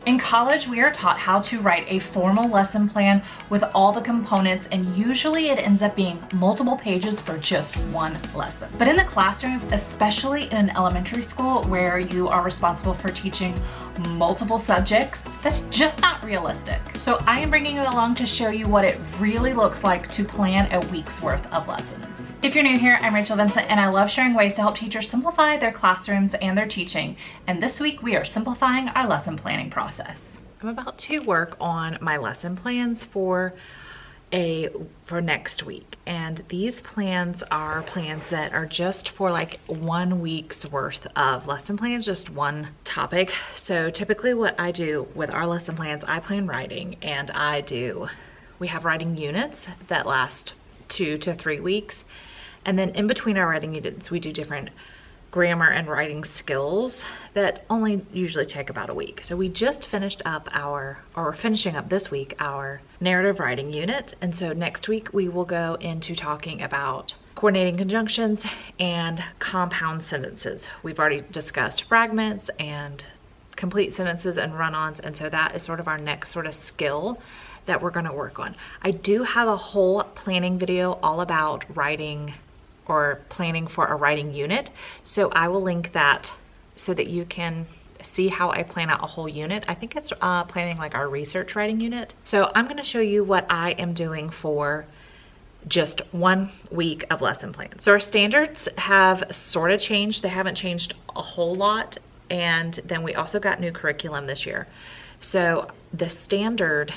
In college, we are taught how to write a formal lesson plan with all the components, and usually it ends up being multiple pages for just one lesson. But in the classroom, especially in an elementary school where you are responsible for teaching multiple subjects, that's just not realistic. So I am bringing you along to show you what it really looks like to plan a week's worth of lessons. If you're new here, I'm Rachel Vincent, and I love sharing ways to help teachers simplify their classrooms and their teaching. And this week we are simplifying our lesson planning process. I'm about to work on my lesson plans for next week. And these plans are plans that are just for like 1 week's worth of lesson plans, just one topic. So typically what I do with our lesson plans, I plan writing, and we have writing units that last 2 to 3 weeks. And then in between our writing units, we do different grammar and writing skills that only usually take about a week. So we just finishing up this week, our narrative writing unit. And so next week we will go into talking about coordinating conjunctions and compound sentences. We've already discussed fragments and complete sentences and run-ons. And so that is sort of our next sort of skill that we're gonna work on. I do have a whole planning video all about writing or planning for a writing unit. So I will link that so that you can see how I plan out a whole unit. I think it's planning like our research writing unit. So I'm gonna show you what I am doing for just 1 week of lesson plans. So our standards have sort of changed. They haven't changed a whole lot. And then we also got new curriculum this year. So the standard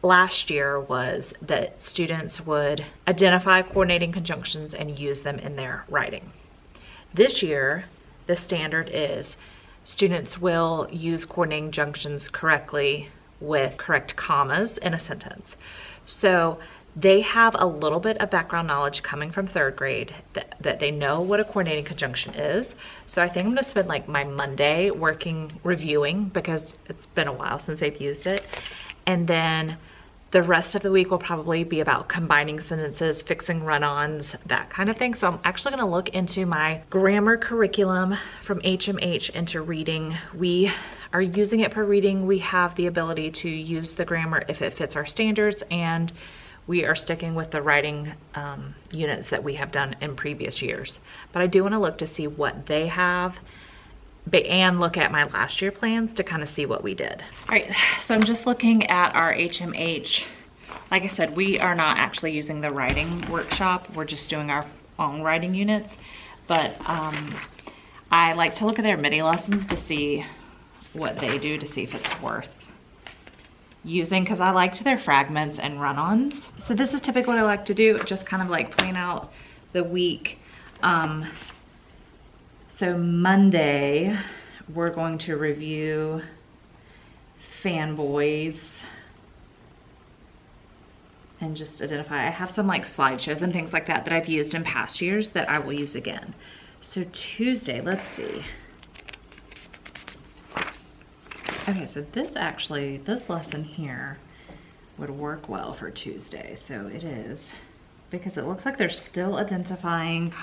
last year was that students would identify coordinating conjunctions and use them in their writing. This year, the standard is students will use coordinating conjunctions correctly with correct commas in a sentence. So they have a little bit of background knowledge coming from 3rd grade that they know what a coordinating conjunction is. So I think I'm gonna spend like my Monday reviewing because it's been a while since they've used it. And then the rest of the week will probably be about combining sentences, fixing run-ons, that kind of thing. So I'm actually gonna look into my grammar curriculum from HMH into reading. We are using it for reading. We have the ability to use the grammar if it fits our standards, and we are sticking with the writing units that we have done in previous years. But I do wanna look to see what they have and look at my last year plans to kind of see what we did. All right, so I'm just looking at our HMH. Like I said, we are not actually using the writing workshop. We're just doing our own writing units. But I like to look at their mini lessons to see what they do, to see if it's worth using, because I liked their fragments and run-ons. So this is typically what I like to do, just kind of like plan out the week. So Monday, we're going to review fanboys and just identify. I have some like slideshows and things like that I've used in past years that I will use again. So Tuesday, let's see. Okay, so this lesson here would work well for Tuesday. So it is, because it looks like they're still identifying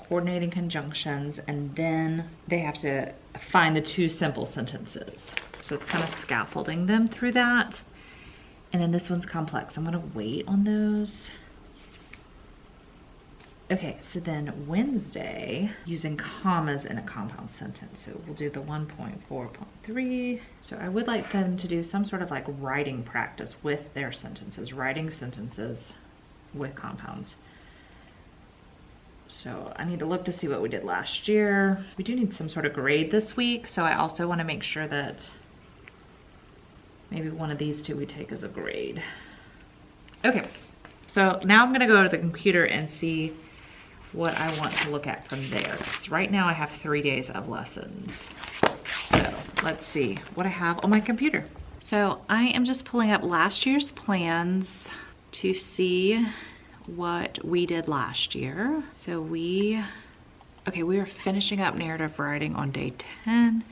coordinating conjunctions, and then they have to find the 2 simple sentences. So it's kind of scaffolding them through that. And then this one's complex. I'm gonna wait on those. Okay, so then Wednesday, using commas in a compound sentence. So we'll do the 1.4.3. So I would like them to do some sort of like writing practice with their sentences, writing sentences with compounds. So I need to look to see what we did last year. We do need some sort of grade this week, so I also want to make sure that maybe one of these 2 we take as a grade. Okay, so now I'm gonna go to the computer and see what I want to look at from there. So right now I have 3 days of lessons. So let's see what I have on my computer. So I am just pulling up last year's plans to see what we did last year. So we are finishing up narrative writing on day 10.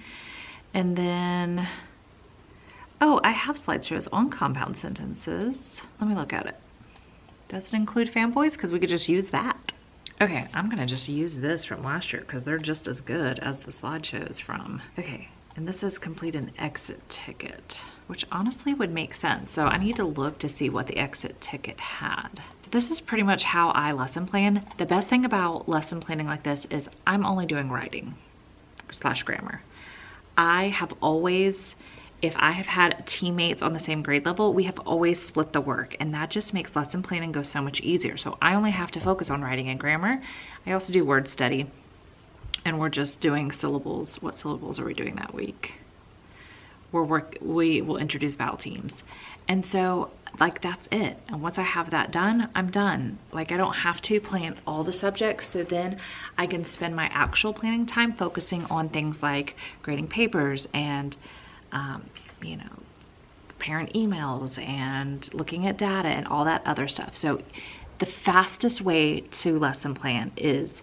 And then, oh, I have slideshows on compound sentences. Let me look at it. Does it include fanboys? Because we could just use that. Okay, I'm gonna just use this from last year because they're just as good as the slideshows from. Okay, And this is complete an exit ticket, which honestly would make sense. So I need to look to see what the exit ticket had. This is pretty much how I lesson plan. The best thing about lesson planning like this is I'm only doing writing / grammar. I have always, if I have had teammates on the same grade level, we have always split the work, and that just makes lesson planning go so much easier. So I only have to focus on writing and grammar. I also do word study, and we're just doing syllables. What syllables are we doing that week? We will introduce vowel teams. And so like that's it. And once I have that done, I'm done. Like I don't have to plan all the subjects. So then I can spend my actual planning time focusing on things like grading papers and, you know, parent emails and looking at data and all that other stuff. So the fastest way to lesson plan is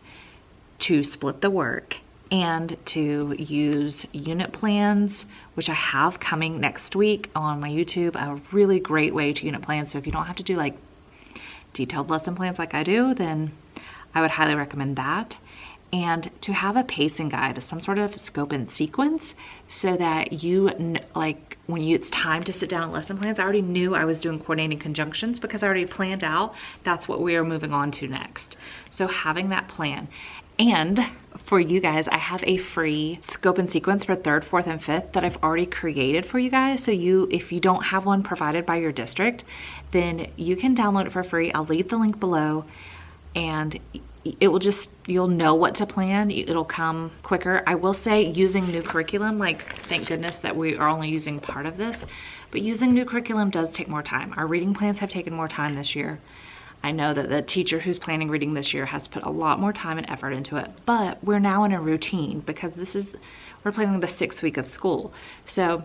to split the work and to use unit plans, which I have coming next week on my YouTube, a really great way to unit plan. So if you don't have to do like detailed lesson plans like I do, then I would highly recommend that. And to have a pacing guide, some sort of scope and sequence, so that you, like when it's time to sit down and lesson plans, I already knew I was doing coordinating conjunctions because I already planned out that's what we are moving on to next. So having that plan. And for you guys, I have a free scope and sequence for 3rd, 4th, and 5th that I've already created for you guys. So if you don't have one provided by your district, then you can download it for free. I'll leave the link below, and it will just, you'll know what to plan. It'll come quicker. I will say using new curriculum, like thank goodness that we are only using part of this, but using new curriculum does take more time. Our reading plans have taken more time this year. I know that the teacher who's planning reading this year has put a lot more time and effort into it, but we're now in a routine because we're planning the 6th week of school. So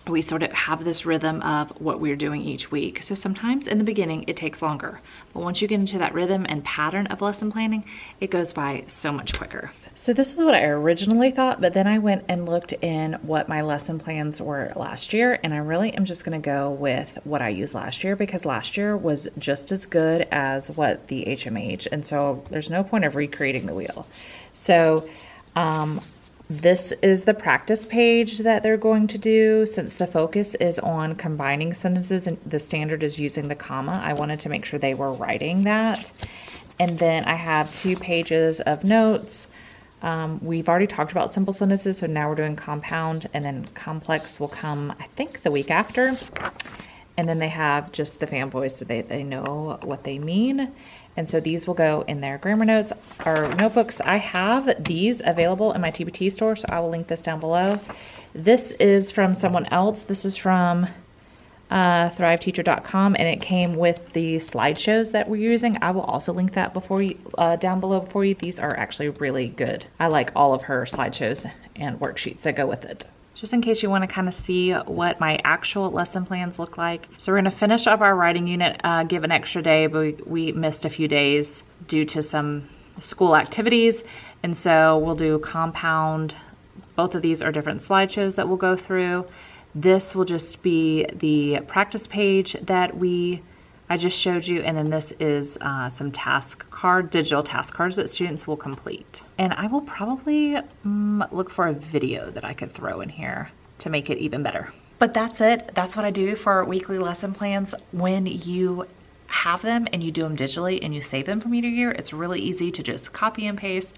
we sort of have this rhythm of what we're doing each week. So sometimes in the beginning it takes longer, but once you get into that rhythm and pattern of lesson planning, it goes by so much quicker. So this is what I originally thought, but then I went and looked in what my lesson plans were last year, and I really am just going to go with what I used last year because last year was just as good as what the HMH, and so there's no point of recreating the wheel. So this is the practice page that they're going to do. Since the focus is on combining sentences and the standard is using the comma, I wanted to make sure they were writing that. And then I have 2 pages of notes. We've already talked about simple sentences, so now we're doing compound, and then complex will come, I think, the week after. And then they have just the fanboys so they know what they mean. And so these will go in their grammar notes or notebooks. I have these available in my TPT store, so I will link this down below. This is from someone else. This is from thriveteacher.com, and it came with the slideshows that we're using. I will also link that down below for you. These are actually really good. I like all of her slideshows and worksheets that go with it. Just in case you want to kind of see what my actual lesson plans look like. So we're going to finish up our writing unit, give an extra day, but we missed a few days due to some school activities. And so we'll do compound. Both of these are different slideshows that we'll go through. This will just be the practice page that I just showed you, and then this is some digital task cards that students will complete. And I will probably look for a video that I could throw in here to make it even better. But that's it. That's what I do for weekly lesson plans. When you have them and you do them digitally and you save them from year to year, it's really easy to just copy and paste,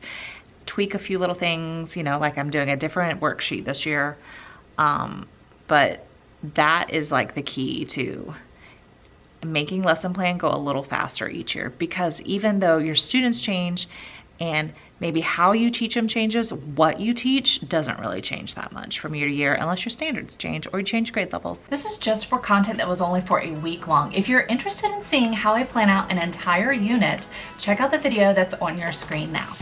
tweak a few little things, you know, like I'm doing a different worksheet this year. But that is like the key to making lesson plan go a little faster each year, because even though your students change and maybe how you teach them changes, what you teach doesn't really change that much from year to year unless your standards change or you change grade levels. This is just for content that was only for a week long. If you're interested in seeing how I plan out an entire unit, check out the video that's on your screen now.